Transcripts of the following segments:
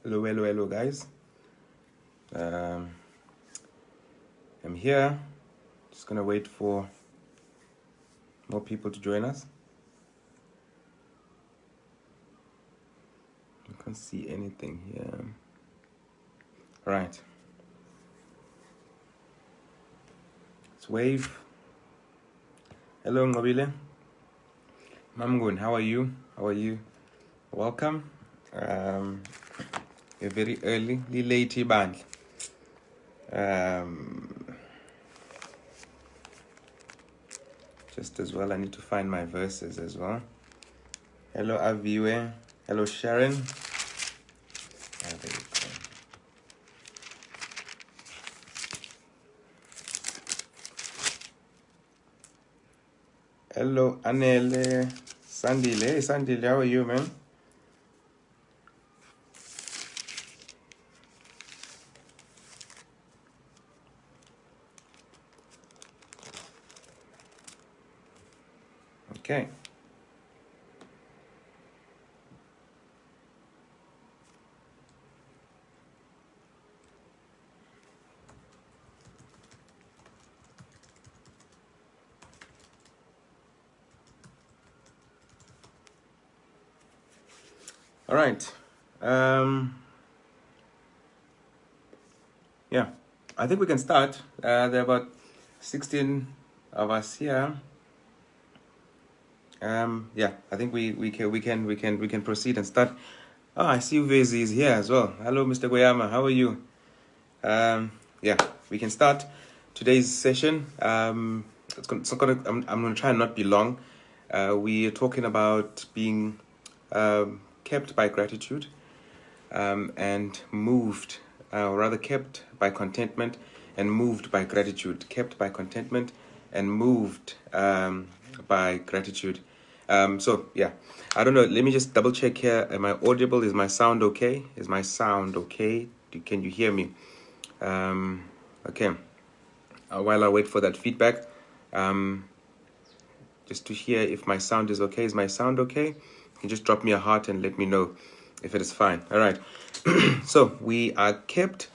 Hello, guys. I'm here. Just gonna wait for more people to join us. I can't see anything here. All right. Let's wave. Hello, Ngobile. Mamgun, how are you? Welcome. You're very early. Late band. Just as well, I need to find my verses as well. Hello, Aviwe. Hello, Sharon. There you go. Hello, Anele. Sandile, how are you, man? Okay. All right. Yeah, I think we can start. There are about 16 of us here. Yeah, I think we can proceed and start. Oh, I see Uvezi is here as well. Hello, Mr. Goyama. How are you? Yeah, we can start today's session. I'm gonna try and not be long. We are talking about being kept by gratitude and moved, or rather kept by contentment and moved by gratitude. Kept by contentment and moved by gratitude. So yeah, I don't know. Let me just double check here. Am I audible? Is my sound okay? Can you hear me? Okay. While I wait for that feedback, just to hear if my sound is okay. Is my sound okay? You can just drop me a heart and let me know if it is fine. All right. So we are kept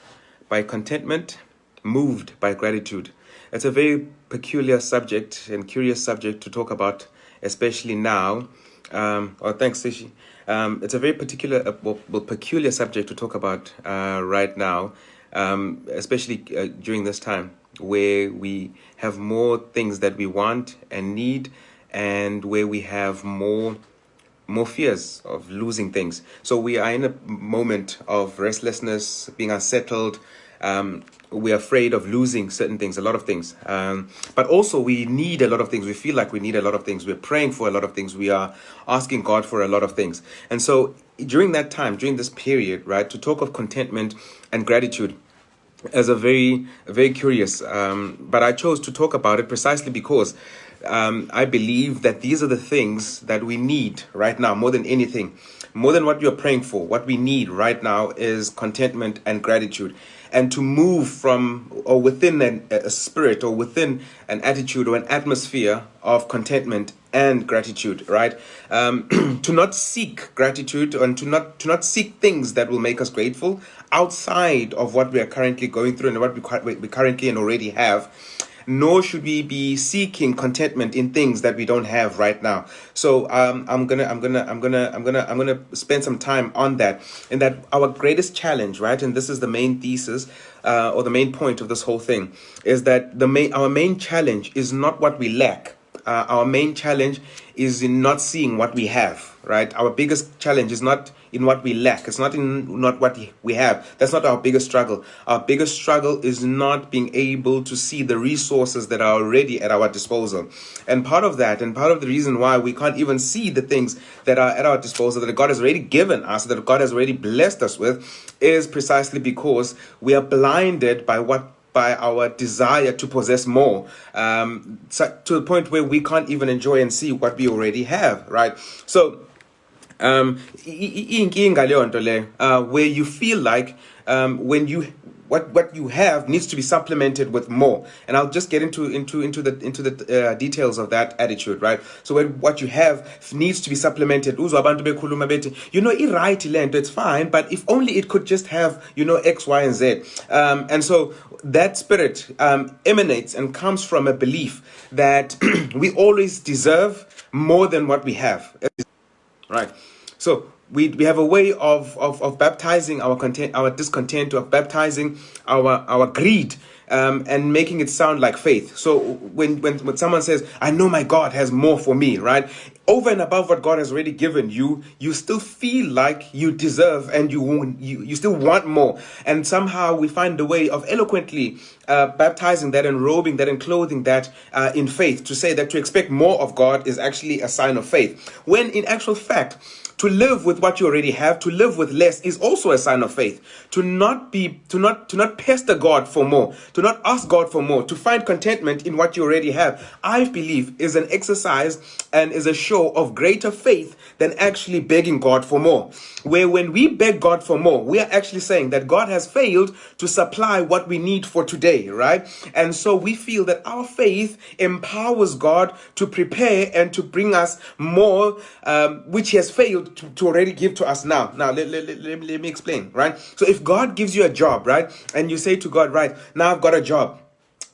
by contentment, moved by gratitude. It's a very peculiar subject and curious subject to talk about, especially now. Thanks, Sishi. It's a very peculiar subject to talk about right now, especially during this time where we have more things that we want and need, and where we have more fears of losing things. So we are in a moment of restlessness, being unsettled. We're afraid of losing certain things, a lot of things. But also we need a lot of things. We feel like we need a lot of things. We're praying for a lot of things. We are asking God for a lot of things. And so during that time, during this period, right, to talk of contentment and gratitude is a very curious. But I chose to talk about it precisely because I believe that these are the things that we need right now more than anything. More than what you're praying for, what we need right now is contentment and gratitude. And to move from or within a spirit or within an attitude or an atmosphere of contentment and gratitude, right? To not seek gratitude and to not seek things that will make us grateful outside of what we are currently going through and what we currently and already have. Nor should we be seeking contentment in things that we don't have right now. So I'm gonna spend some time on that. And that our greatest challenge, right? And this is the main thesis or the main point of this whole thing, is that our main challenge is not what we lack. Our main challenge is in not seeing what we have, right? Our biggest challenge is not in what we lack. It's not in not what we have. That's not our biggest struggle. Our biggest struggle is not being able to see the resources that are already at our disposal. And part of that, and part of the reason why we can't even see the things that are at our disposal, that God has already given us, that God has already blessed us with, is precisely because we are blinded by our desire to possess more, to the point where we can't even enjoy and see what we already have, right? So where you feel like when you what you have needs to be supplemented with more. And I'll just get into the details of that attitude, right? So when what you have needs to be supplemented, it's fine, but if only it could just have, X, Y, and Z. And so that spirit emanates and comes from a belief that we always deserve more than what we have. Right. So we have a way of baptizing our discontent, of baptizing our greed, and making it sound like faith. So when someone says, I know my God has more for me, right? Over and above what God has already given you, you still feel like you deserve, and you still want more. And somehow we find a way of eloquently baptizing that and robing that and clothing that in faith, to say that to expect more of God is actually a sign of faith. When in actual fact, to live with what you already have, to live with less, is also a sign of faith. To not pester God for more, to not ask God for more, to find contentment in what you already have, I believe is an exercise and is a show of greater faith than actually begging God for more. Where when we beg God for more, we are actually saying that God has failed to supply what we need for today, right? And so we feel that our faith empowers God to prepare and to bring us more, which He has failed to already give to us now. Now, let me explain, right? So if God gives you a job, right, and you say to God, right, now I've got a job,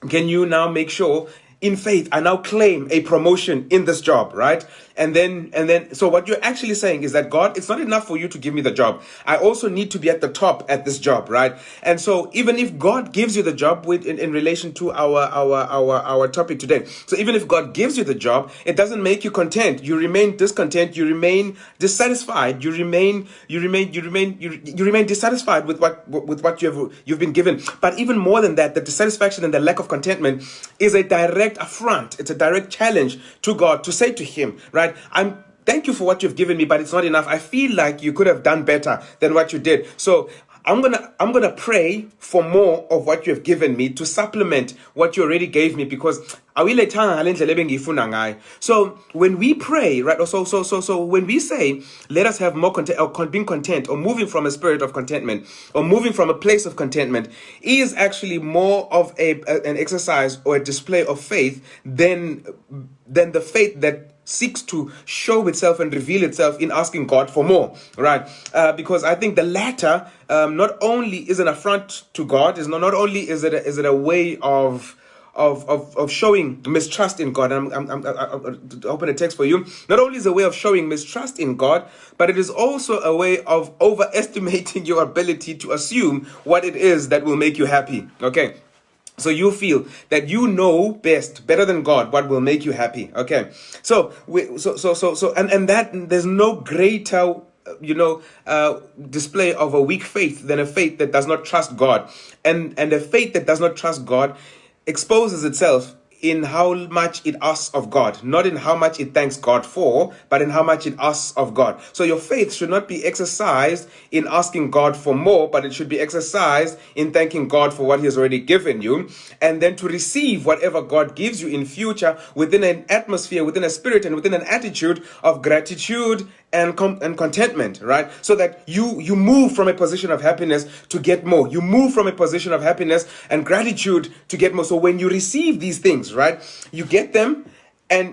can you now make sure in faith I now claim a promotion in this job, right? And then so what you're actually saying is that, God, it's not enough for you to give me the job. I also need to be at the top at this job, right? And so even if God gives you the job in relation to our topic today, so even if God gives you the job, it doesn't make you content. You remain discontent, you remain dissatisfied, you remain dissatisfied with what you've been given. But even more than that, the dissatisfaction and the lack of contentment is a direct affront. It's a direct challenge to God to say to Him, right, thank you for what you've given me, but it's not enough. I feel like you could have done better than what you did. So I'm gonna pray for more of what you have given me to supplement what you already gave me, because so when we pray, right, so when we say let us have more content, or being content, or moving from a spirit of contentment, or moving from a place of contentment, is actually more of an exercise or a display of faith than the faith that seeks to show itself and reveal itself in asking God for more, right? Because I think the latter not only is an affront to God, is not only is it a way of showing mistrust in God. I'm open a text for you. Not only is a way of showing mistrust in God, but it is also a way of overestimating your ability to assume what it is that will make you happy. Okay. So you feel that you know better than God, what will make you happy. Okay. So that there's no greater display of a weak faith than a faith that does not trust God. And a faith that does not trust God exposes itself in how much it asks of God, not in how much it thanks God for, but in how much it asks of God. So your faith should not be exercised in asking God for more, but it should be exercised in thanking God for what He has already given you, and then to receive whatever God gives you in future within an atmosphere, within a spirit, and within an attitude of gratitude and contentment, right? So that you move from a position of happiness to get more. You move from a position of happiness and gratitude to get more. So when you receive these things, right, you get them,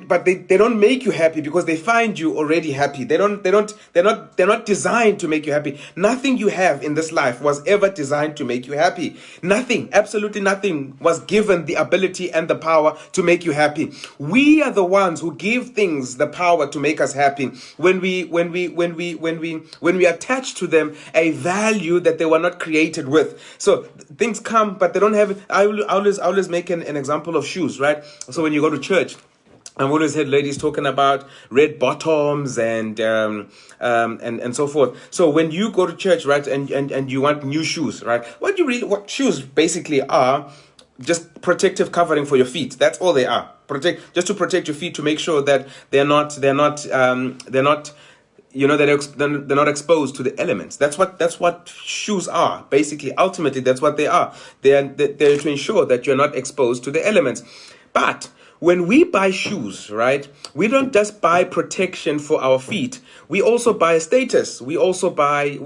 but they don't make you happy because they find you already happy. They're not designed to make you happy. Nothing you have in this life was ever designed to make you happy. Nothing, absolutely nothing was given the ability and the power to make you happy. We are the ones who give things the power to make us happy when we attach to them a value that they were not created with. So things come, but they don't have it. I always make an example of shoes, right? So when you go to church, I've always heard ladies talking about red bottoms and so forth. So when you go to church, right, and you want new shoes, right, what shoes basically are, just protective covering for your feet. That's all they are. Just to protect your feet, to make sure that they're not exposed to the elements. That's what shoes are. Basically, ultimately, that's what they are. They're to ensure that you're not exposed to the elements. But when we buy shoes, right, we don't just buy protection for our feet. We also buy a status. We also buy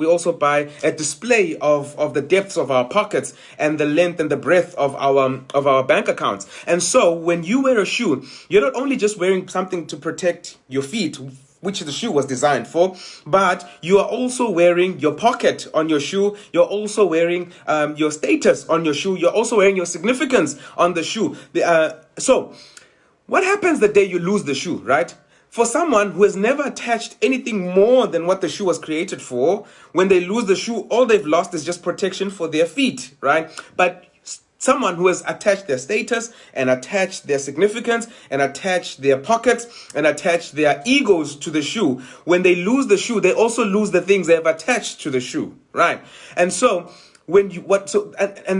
a display of the depths of our pockets and the length and the breadth of our bank accounts. And so when you wear a shoe, you're not only just wearing something to protect your feet, which the shoe was designed for, but you are also wearing your pocket on your shoe. You're also wearing your status on your shoe. You're also wearing your significance on the shoe. So what happens the day you lose the shoe, right? For someone who has never attached anything more than what the shoe was created for, when they lose the shoe, all they've lost is just protection for their feet, right? But someone who has attached their status and attached their significance and attached their pockets and attached their egos to the shoe, when they lose the shoe, they also lose the things they have attached to the shoe, right? And so and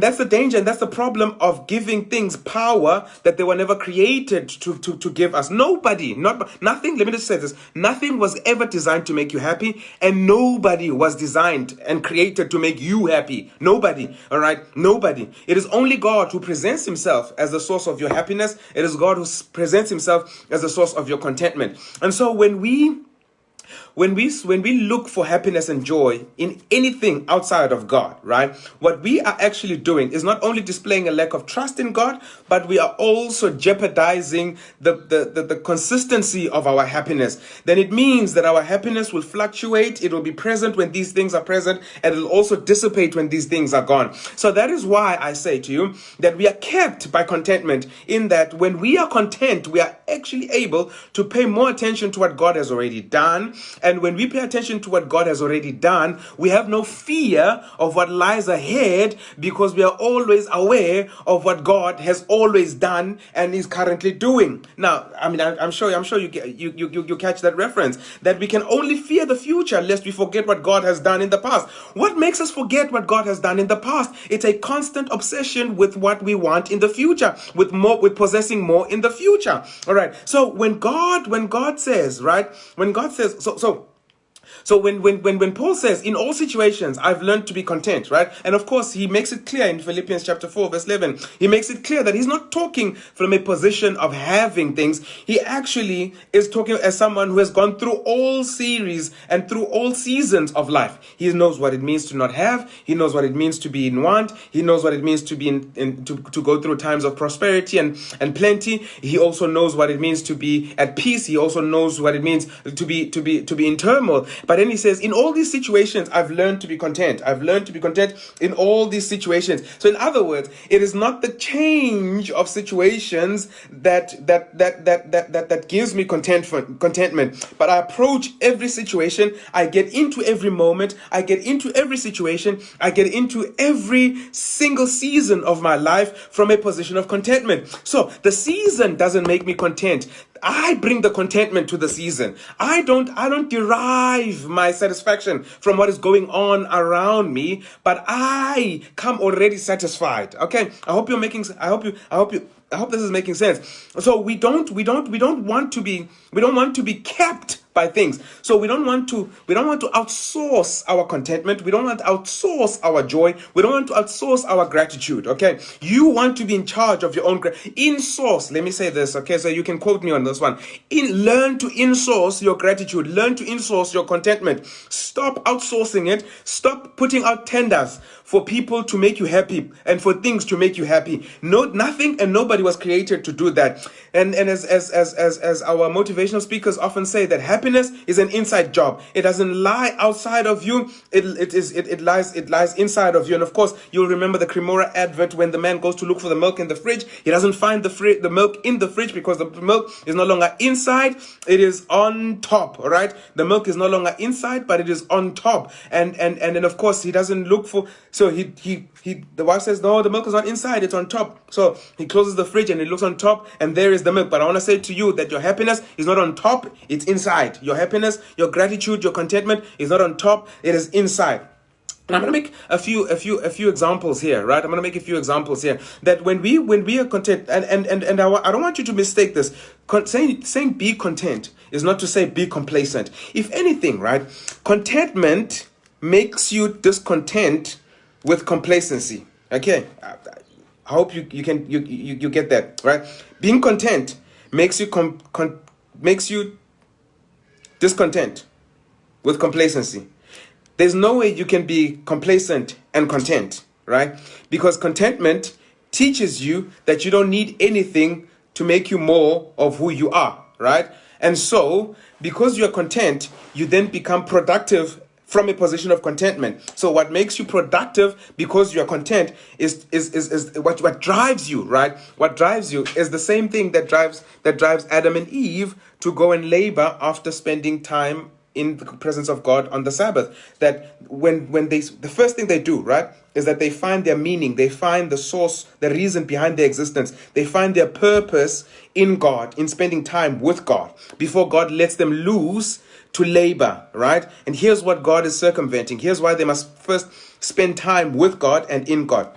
that's the danger, and that's the problem of giving things power that they were never created to give us. Nothing, let me just say this, nothing was ever designed to make you happy, and nobody was designed and created to make you happy. Nobody, all right? Nobody. It is only God who presents himself as the source of your happiness. It is God who presents himself as the source of your contentment. And so when we look for happiness and joy in anything outside of God, right, what we are actually doing is not only displaying a lack of trust in God, but we are also jeopardizing the consistency of our happiness. Then it means that our happiness will fluctuate. It will be present when these things are present, and it will also dissipate when these things are gone. So that is why I say to you that we are kept by contentment, in that when we are content, we are actually able to pay more attention to what God has already done. And when we pay attention to what God has already done, we have no fear of what lies ahead, because we are always aware of what God has always done and is currently doing. Now, I mean, I'm sure you catch that reference, that we can only fear the future lest we forget what God has done in the past. What makes us forget what God has done in the past? It's a constant obsession with what we want in the future, with possessing more in the future. All right. So when God says, right, when God says, so when Paul says, in all situations, I've learned to be content, right? And of course, he makes it clear in Philippians chapter 4, verse 11. He makes it clear that he's not talking from a position of having things. He actually is talking as someone who has gone through all series and through all seasons of life. He knows what it means to not have. He knows what it means to be in want. He knows what it means to be to go through times of prosperity and plenty. He also knows what it means to be at peace. He also knows what it means to be in turmoil. But then he says, in all these situations, I've learned to be content. I've learned to be content in all these situations. So in other words, it is not the change of situations that gives me contentment. But I approach every situation. I get into every moment. I get into every situation. I get into every single season of my life from a position of contentment. So the season doesn't make me content. I bring the contentment to the season. I don't derive my satisfaction from what is going on around me, but I come already satisfied. Okay? I hope this is making sense. So we don't want to be kept by things. So we don't want to outsource our contentment. We don't want to outsource our joy. We don't want to outsource our gratitude. Okay, you want to be in charge of your own in-source. Let me say this. Okay, so you can quote me on this one. Learn to in-source your gratitude. Learn to in-source your contentment. Stop outsourcing it. Stop putting out tenders for people to make you happy and for things to make you happy. No, nothing and nobody was created to do that. And as our motivational speakers often say, that happiness is an inside job. It doesn't lie outside of you. It lies inside of you. And of course, you'll remember the Cremora advert when the man goes to look for the milk in the fridge. He doesn't find the milk in the fridge because the milk is no longer inside. It is on top. All right. The milk is no longer inside, but it is on top. And then of course he doesn't look for. So the wife says, no, the milk is not inside, it's on top. So he closes the fridge and he looks on top and there is the milk. But I want to say to you that your happiness is not on top, it's inside. Your happiness, your gratitude, your contentment is not on top, it is inside. And I'm going to make a few examples here, right? I'm going to make a few examples here that when we are content, and I don't want you to mistake this. Saying be content is not to say be complacent. If anything, right, contentment makes you discontent with complacency. Okay, I hope you get that, right? Being content makes you discontent with complacency. There's no way you can be complacent and content, right? Because contentment teaches you that you don't need anything to make you more of who you are, right? And so, because you're content, you then become productive from a position of contentment. So what makes you productive because you're content is what drives you, right? What drives you is the same thing that drives Adam and Eve to go and labor after spending time in the presence of God on the Sabbath. That when they, the first thing they do, right, is that they find their meaning, they find the source, the reason behind their existence, they find their purpose in God, in spending time with God, before God lets them loose to labor, right? And here's what God is circumventing. Here's why they must first spend time with God and in God.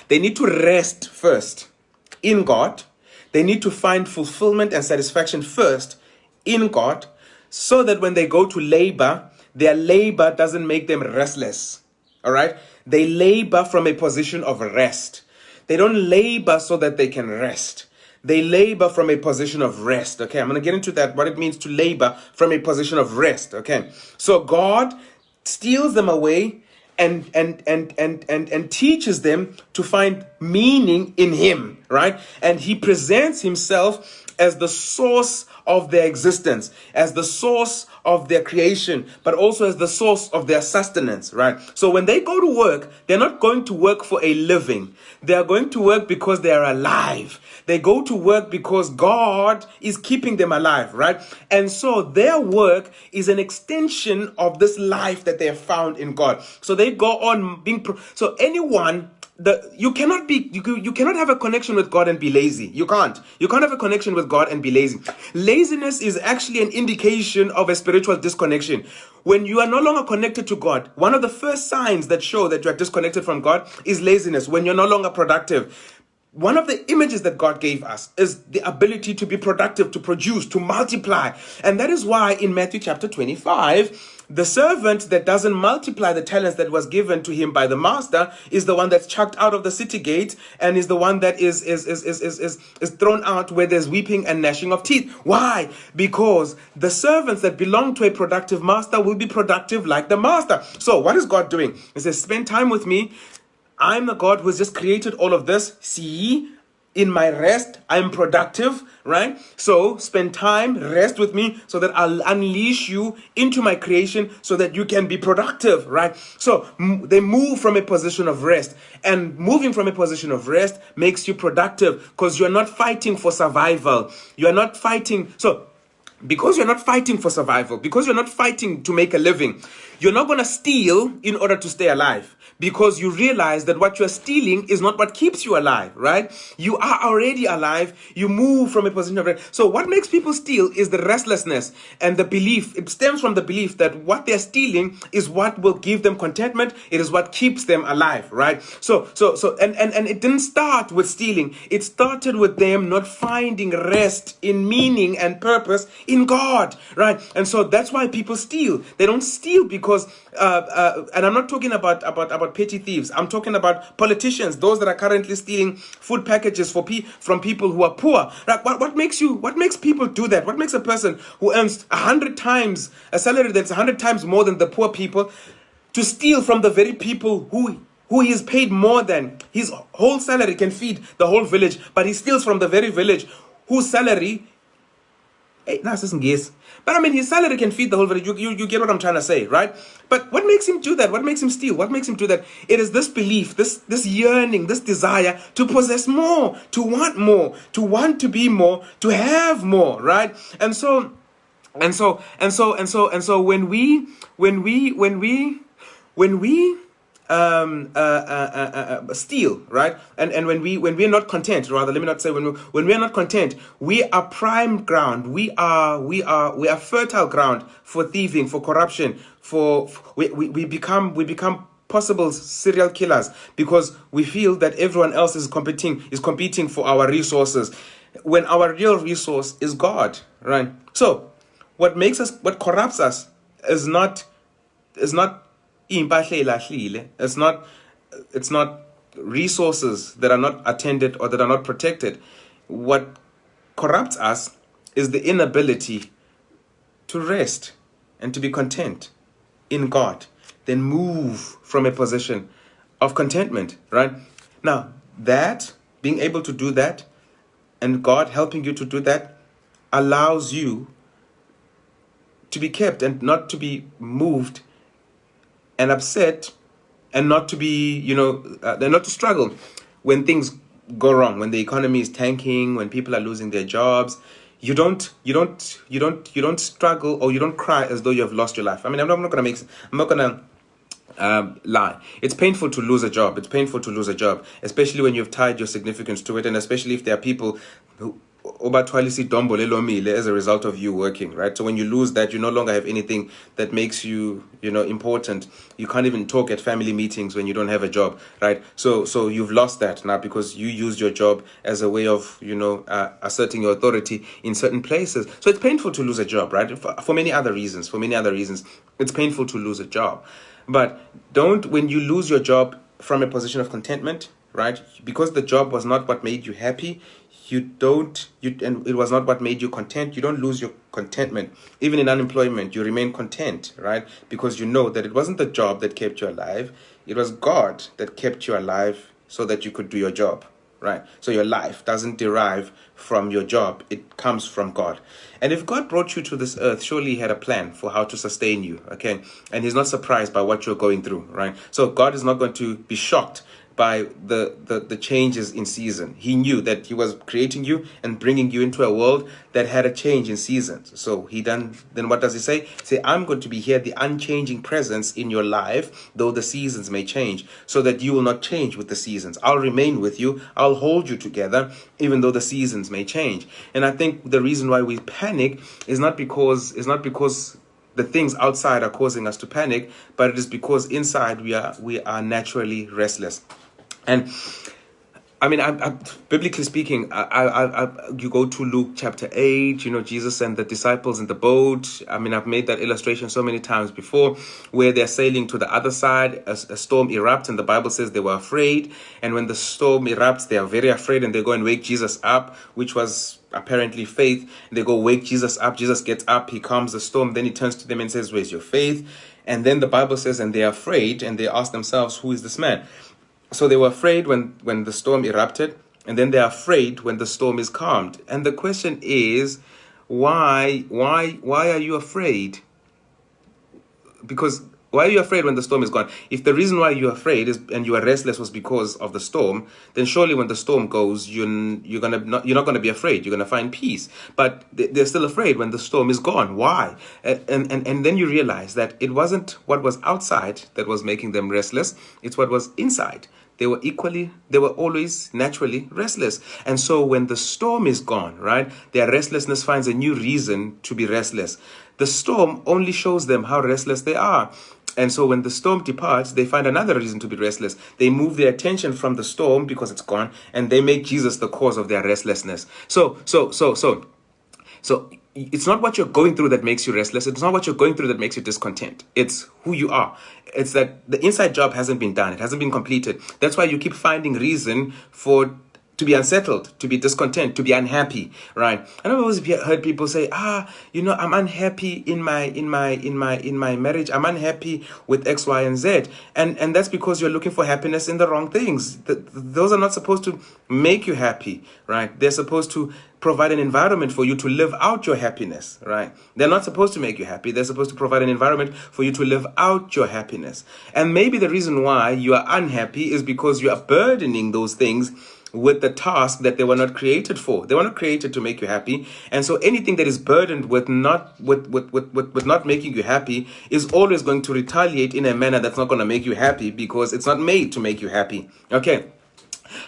They need to rest first in God. They need to find fulfillment and satisfaction first in God, so that when they go to labor, their labor doesn't make them restless. All right? They labor from a position of rest. They don't labor so that they can rest. They labor from a position of rest. Okay, I'm going to get into that, what it means to labor from a position of rest. Okay, so God steals them away and teaches them to find meaning in Him, right? And He presents Himself as the source of their existence, as the source of their creation, but also as the source of their sustenance, right? So when they go to work, they're not going to work for a living. They are going to work because they are alive. They go to work because God is keeping them alive, right? And so their work is an extension of this life that they have found in God. So they go on being, so anyone, you cannot have a connection with God and be lazy. You can't have a connection with God and be lazy. Laziness is actually an indication of a spiritual disconnection. When you are no longer connected to God, one of the first signs that show that you are disconnected from God is laziness. When you're no longer productive. One of the images that God gave us is the ability to be productive, to produce, to multiply. And that is why in Matthew chapter 25, the servant that doesn't multiply the talents that was given to him by the master is the one that's chucked out of the city gate, and is the one that is thrown out where there's weeping and gnashing of teeth. Why? Because the servants that belong to a productive master will be productive like the master. So what is God doing? He says, spend time with me. I'm the God who has just created all of this. See, in my rest, I'm productive, right? So spend time, rest with me, so that I'll unleash you into my creation so that you can be productive, right? So they move from a position of rest, and moving from a position of rest makes you productive because you're not fighting for survival. You're not fighting. So because you're not fighting for survival, because you're not fighting to make a living, you're not going to steal in order to stay alive, because you realize that what you're stealing is not what keeps you alive, right? You are already alive. You move from a position of rest. So what makes people steal is the restlessness and the belief. It stems from the belief that what they're stealing is what will give them contentment. It is what keeps them alive, right? So it didn't start with stealing. It started with them not finding rest in meaning and purpose in God, right? And so that's why people steal. They don't steal because and I'm not talking about petty thieves. I'm talking about politicians, those that are currently stealing food packages from people who are poor. Right? What makes people do that? What makes a person who earns 100 times a salary that's 100 times more than the poor people to steal from the very people who he is paid more than? His whole salary can feed the whole village, but he steals from the very village whose salary, hey, that's just guess. But I mean, his salary can feed the whole village. You get what I'm trying to say, right? But what makes him do that? What makes him steal? What makes him do that? It is this belief, this yearning, this desire to possess more, to want to be more, to have more, right? And so when we steal, right? And when we're not content, rather, let me not say when we're not content, we are prime ground. We are fertile ground for thieving, for corruption, we become possible serial killers, because we feel that everyone else is competing for our resources, when our real resource is God, right? So what corrupts us is not it's not resources that are not attended or that are not protected. What corrupts us is the inability to rest and to be content in God, then move from a position of contentment, right? Now, that, being able to do that, and God helping you to do that, allows you to be kept and not to be moved and upset, and not to be, not to struggle when things go wrong, when the economy is tanking, when people are losing their jobs. You don't struggle, or you don't cry as though you have lost your life. I mean, I'm not gonna lie. It's painful to lose a job. It's painful to lose a job, especially when you've tied your significance to it, and especially if there are people who as a result of you working, right? So when you lose that, you no longer have anything that makes you, important. You can't even talk at family meetings when you don't have a job, right? So you've lost that now because you used your job as a way of, asserting your authority in certain places. So it's painful to lose a job, right? For many other reasons. It's painful to lose a job. But when you lose your job from a position of contentment, right? Because the job was not what made you happy, and it was not what made you content, you don't lose your contentment. Even in unemployment, you remain content, right? Because you know that it wasn't the job that kept you alive, it was God that kept you alive so that you could do your job, right? So your life doesn't derive from your job, it comes from God. And if God brought you to this earth, surely he had a plan for how to sustain you, okay? And he's not surprised by what you're going through, right? So God is not going to be shocked by the changes in season. He knew that he was creating you and bringing you into a world that had a change in seasons. So then what does he say? Say, I'm going to be here, the unchanging presence in your life, though the seasons may change, so that you will not change with the seasons. I'll remain with you. I'll hold you together, even though the seasons may change. And I think the reason why we panic is not because the things outside are causing us to panic, but it is because inside we are naturally restless. And I mean, biblically speaking, you go to Luke chapter 8, Jesus and the disciples in the boat. I mean, I've made that illustration so many times before, where they're sailing to the other side, a storm erupts, and the Bible says they were afraid. And when the storm erupts, they are very afraid, and they go and wake Jesus up, which was apparently faith. They go wake Jesus up. Jesus gets up, he calms the storm, then he turns to them and says, where's your faith? And then the Bible says, and they're afraid, and they ask themselves, who is this man? So they were afraid when the storm erupted, and then they're afraid when the storm is calmed. And the question is, why are you afraid? Because why are you afraid when the storm is gone? If the reason why you're afraid and you are restless was because of the storm, then surely when the storm goes, you're not gonna be afraid. You're gonna find peace. But they're still afraid when the storm is gone. Why? And then you realize that it wasn't what was outside that was making them restless. It's what was inside. They were always naturally restless. And so when the storm is gone, right, their restlessness finds a new reason to be restless. The storm only shows them how restless they are. And so when the storm departs, they find another reason to be restless. They move their attention from the storm because it's gone, and they make Jesus the cause of their restlessness. So it's not what you're going through that makes you restless. It's not what you're going through that makes you discontent. It's who you are. It's that the inside job hasn't been done. It hasn't been completed. That's why you keep finding reason to be unsettled, to be discontent, to be unhappy, right? And I've always heard people say, I'm unhappy in my marriage. I'm unhappy with X, Y, and Z. And that's because you're looking for happiness in the wrong things. Those are not supposed to make you happy, right? They're supposed to provide an environment for you to live out your happiness, right? They're not supposed to make you happy. They're supposed to provide an environment for you to live out your happiness. And maybe the reason why you are unhappy is because you are burdening those things with the task that they were not created for. They were not created to make you happy. And so anything that is burdened with not making you happy is always going to retaliate in a manner that's not going to make you happy, because it's not made to make you happy. Okay.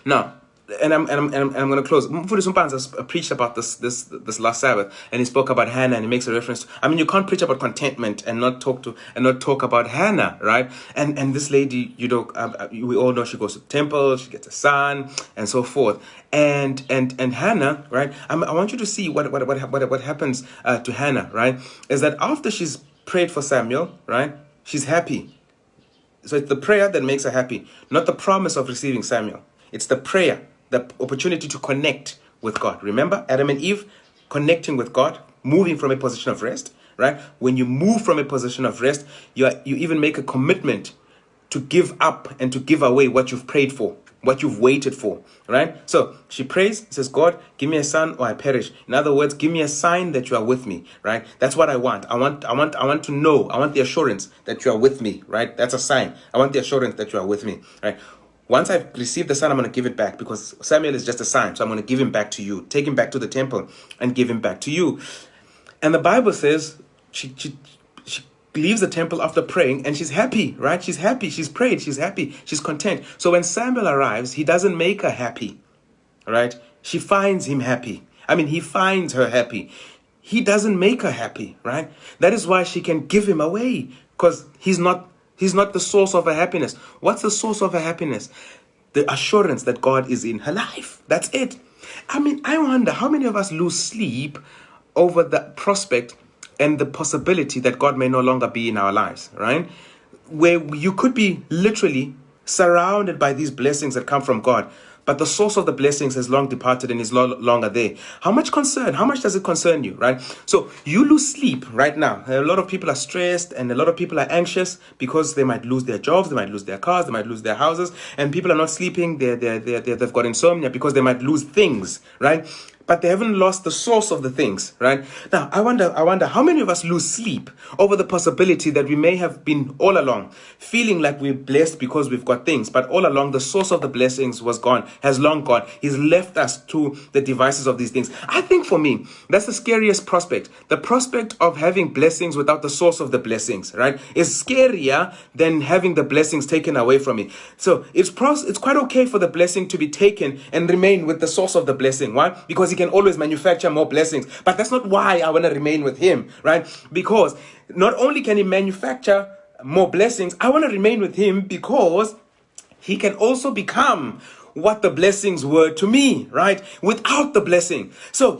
Now, and I'm going to close. Mfundisi Mpanza preached about this last Sabbath, and he spoke about Hannah, and he makes a reference to, I mean, you can't preach about contentment and not talk about Hannah, right? And this lady, we all know she goes to the temple, she gets a son, and so forth. And Hannah, right? I want you to see what happens to Hannah, right? Is that after she's prayed for Samuel, right? She's happy. So it's the prayer that makes her happy, not the promise of receiving Samuel. It's the prayer, the opportunity to connect with God. Remember, Adam and Eve connecting with God, moving from a position of rest, right? When you move from a position of rest, you even make a commitment to give up and to give away what you've prayed for, what you've waited for, right? So she prays, says, God, give me a son or I perish. In other words, give me a sign that you are with me, right? That's what I want. I want to know. I want the assurance that you are with me, right? That's a sign. I want the assurance that you are with me, right? Once I've received the son, I'm going to give it back, because Samuel is just a sign. So I'm going to give him back to you, take him back to the temple and give him back to you. And the Bible says she leaves the temple after praying, and she's happy, right? She's happy. She's prayed. She's happy. She's content. So when Samuel arrives, he doesn't make her happy, right? She finds him happy. He finds her happy. He doesn't make her happy, right? That is why she can give him away, because he's not the source of her happiness. What's the source of her happiness? The assurance that God is in her life. That's it. I wonder how many of us lose sleep over the prospect and the possibility that God may no longer be in our lives, right? Where you could be literally surrounded by these blessings that come from God, but the source of the blessings has long departed and is no longer there. How much does it concern you, right? So you lose sleep right now. A lot of people are stressed and a lot of people are anxious because they might lose their jobs, they might lose their cars, they might lose their houses, and people are not sleeping. They've got insomnia because they might lose things, right? But they haven't lost the source of the things, right? Now, I wonder how many of us lose sleep over the possibility that we may have been all along feeling like we're blessed because we've got things, but all along the source of the blessings was gone, has long gone. He's left us to the devices of these things. I think for me, that's the scariest prospect. The prospect of having blessings without the source of the blessings, right, is scarier than having the blessings taken away from me. So it's quite okay for the blessing to be taken and remain with the source of the blessing. Why? Because he can always manufacture more blessings. But that's not why I want to remain with him, right? Because not only can he manufacture more blessings, I want to remain with him because he can also become what the blessings were to me, right? Without the blessing. So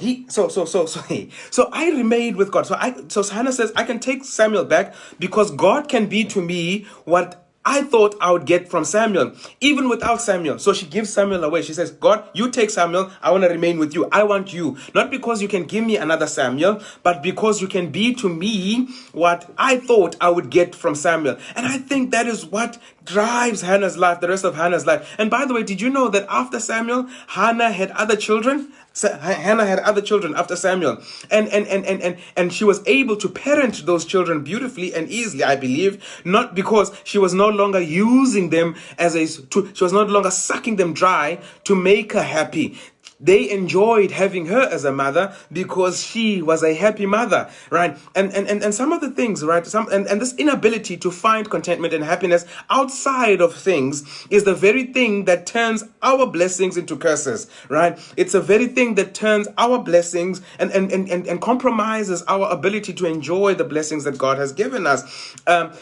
I remained with God. So Hannah says, I can take Samuel back because God can be to me what I thought I would get from Samuel, even without Samuel. So she gives Samuel away. She says, God, you take Samuel. I want to remain with you. I want you. Not because you can give me another Samuel, but because you can be to me what I thought I would get from Samuel. And I think that is what drives Hannah's life, the rest of Hannah's life. And by the way, did you know that after Samuel, Hannah had other children? Hannah had other children after Samuel, and she was able to parent those children beautifully and easily, I believe, not because she was no longer using them she was no longer sucking them dry to make her happy. They enjoyed having her as a mother because she was a happy mother, right? And some of the things, right? And this inability to find contentment and happiness outside of things is the very thing that turns our blessings into curses, right? It's a very thing that turns our blessings and compromises our ability to enjoy the blessings that God has given us.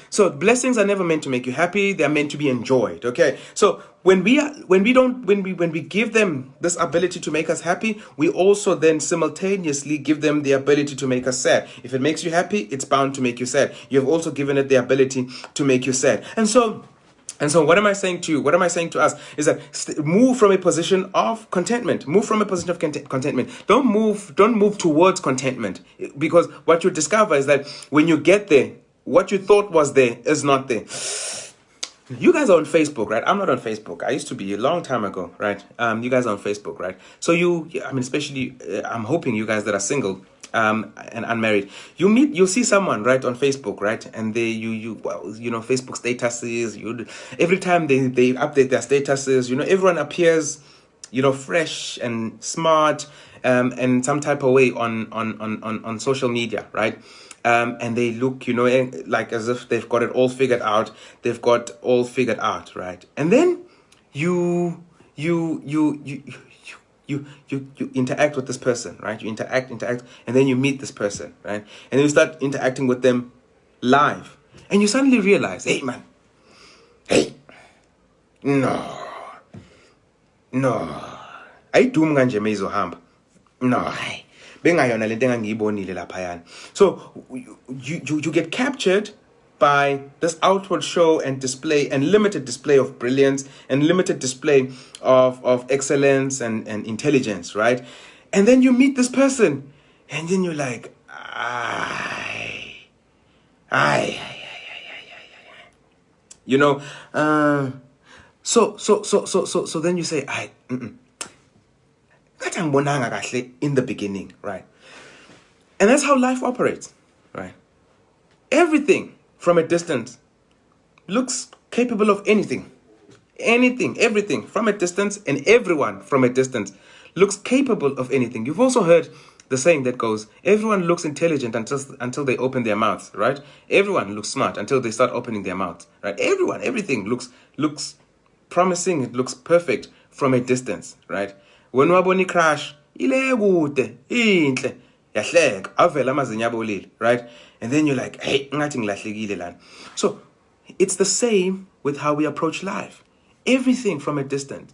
So blessings are never meant to make you happy; they are meant to be enjoyed. Okay, so when we give them this ability to make us happy, we also then simultaneously give them the ability to make us sad. If it makes you happy, it's bound to make you sad. You have also given it the ability to make you sad. And so what am I saying to you? What am I saying to us is that move from a position of contentment. Move from a position of contentment. Don't move towards contentment, because what you discover is that when you get there, what you thought was there is not there. You guys are on Facebook, right? I'm not on Facebook. I used to be a long time ago, right? You guys are on Facebook, right? So especially, I'm hoping you guys that are single and unmarried, you'll see someone, right, on Facebook, right? And Facebook statuses, every time they update their statuses, everyone appears, fresh and smart, and some type of way on social media, right? And they look, like as if they've got it all figured out. They've got all figured out, right? And then you interact with this person, right? You interact, and then you meet this person, right? And then you start interacting with them live, and you suddenly realize, hey, man, no, ayidumi kanje meyizohamba, no. So you get captured by this outward show and display and limited display of brilliance and limited display of excellence and intelligence, right? And then you meet this person and then you're like, I, you know, so then you say, in the beginning, right? And that's how life operates, right? Everything from a distance looks capable of anything, everything from a distance, and everyone from a distance looks capable of anything. You've also heard the saying that goes, everyone looks intelligent until they open their mouths, right? Everyone looks smart until they start opening their mouths, right? Everything looks promising, it looks perfect from a distance, right? When waboni crash, ile kude, inhle, yahleka, avela amazinyo abolile, right? And then you're like, hey, ngathi ngilahlekile lana. So it's the same with how we approach life. Everything from a distance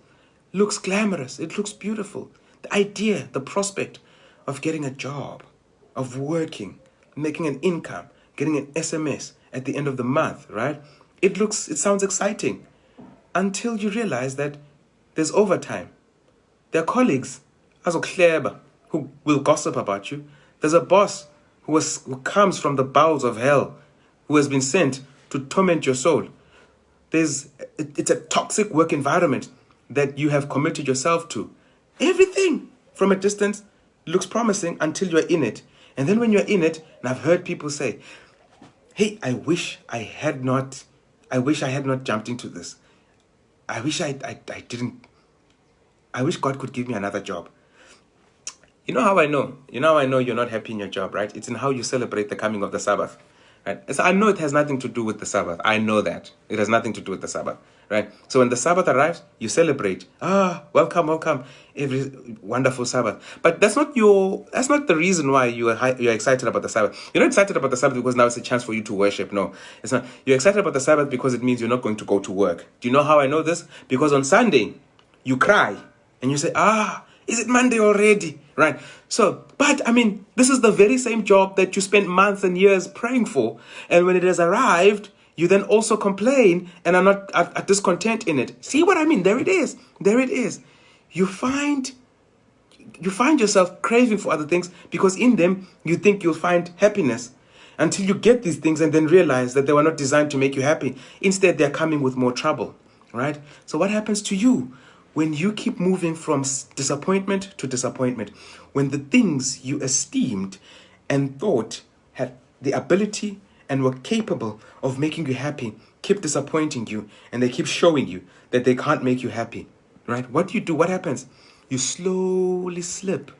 looks glamorous. It looks beautiful. The idea, the prospect of getting a job, of working, making an income, getting an SMS at the end of the month, right? It sounds exciting until you realize that there's overtime. There are colleagues, who will gossip about you. There's a boss who comes from the bowels of hell, who has been sent to torment your soul. It's a toxic work environment that you have committed yourself to. Everything from a distance looks promising until you're in it. And then when you're in it, and I've heard people say, hey, I wish I had not jumped into this. I wish God could give me another job. You know how I know? You know how I know you're not happy in your job, right? It's in how you celebrate the coming of the Sabbath, right? So I know it has nothing to do with the Sabbath. I know that. It has nothing to do with the Sabbath, right? So when the Sabbath arrives, you celebrate. Welcome, every wonderful Sabbath. But that's not the reason why you're excited about the Sabbath. You're not excited about the Sabbath because now it's a chance for you to worship. No, it's not. You're excited about the Sabbath because it means you're not going to go to work. Do you know how I know this? Because on Sunday, you cry and you say, is it Monday already? Right? So, but I mean, this is the very same job that you spent months and years praying for. And when it has arrived, you then also complain and are discontent in it. See what I mean? There it is. You find yourself craving for other things because in them you think you'll find happiness until you get these things and then realize that they were not designed to make you happy. Instead, they're coming with more trouble, right? So what happens to you when you keep moving from disappointment to disappointment? When the things you esteemed and thought had the ability and were capable of making you happy keep disappointing you, and they keep showing you that they can't make you happy, right? What do you do? What happens? You slowly slip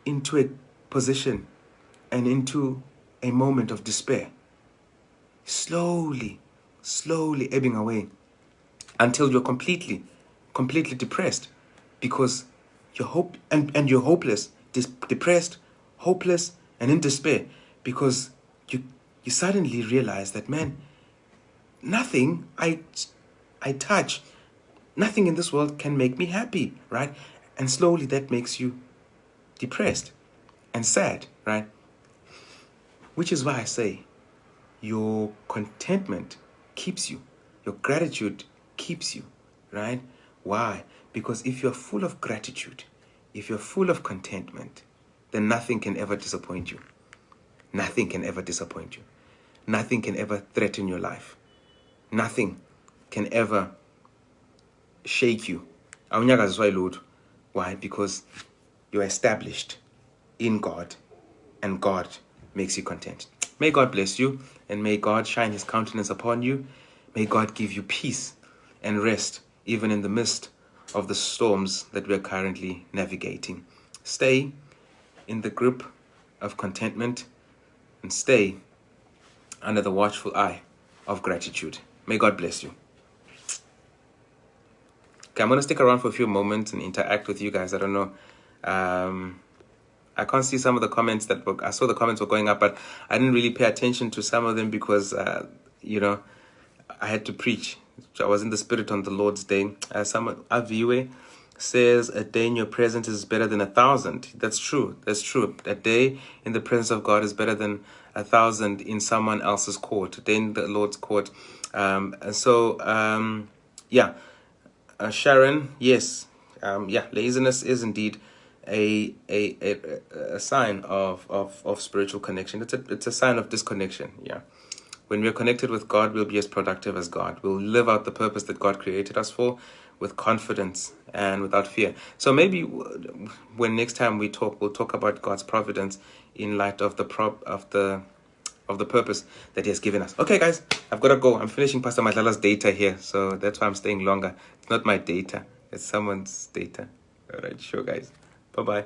into a position and into a moment of despair. Slowly ebbing away until you're completely depressed because you're you're hopeless, depressed, hopeless, and in despair because you suddenly realize that, man, nothing I touch, nothing in this world can make me happy, right? And slowly that makes you depressed and sad, right? Which is why I say your contentment keeps you, your gratitude keeps you, right? Why? Because if you're full of gratitude, if you're full of contentment, then nothing can ever disappoint you. Nothing can ever disappoint you. Nothing can ever threaten your life. Nothing can ever shake you. Why? Because you're established in God, and God makes you content. May God bless you, and may God shine his countenance upon you. May God give you peace and rest, even in the midst of the storms that we're currently navigating. Stay in the grip of contentment and stay under the watchful eye of gratitude. May God bless you. Okay, I'm going to stick around for a few moments and interact with you guys. I don't know. I can't see some of the comments I saw the comments were going up, but I didn't really pay attention to some of them because, I had to preach. So I was in the spirit on the Lord's day. Some Aviwe, says a day in your presence is better than 1,000. That's true. That's true. A day in the presence of God is better than 1,000 in someone else's court. A day in the Lord's court. Yeah. Sharon, yes. Laziness is indeed a sign of spiritual connection. It's a sign of disconnection. Yeah. When we're connected with God, we'll be as productive as God. We'll live out the purpose that God created us for with confidence and without fear. So maybe when next time we talk, we'll talk about God's providence in light of the purpose that He has given us. Okay, guys, I've got to go. I'm finishing Pastor Madlala's data here, so that's why I'm staying longer. It's not my data. It's someone's data. All right, sure, guys. Bye-bye.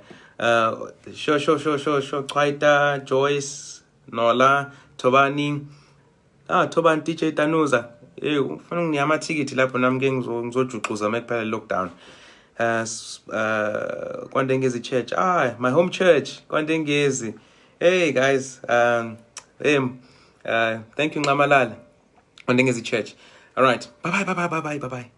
Sure. Kwaita, Joyce, Nola, Tobani. Tobani DJ Tanuza. Ufuna ngiyama ticket lapho nami ke ngizojuxuza mekuphela lockdown. Kwandengezi church. My home church. Kwandengezi. Hey guys. Thank you Ngamalala. Kwandengezi church. All right. Bye bye.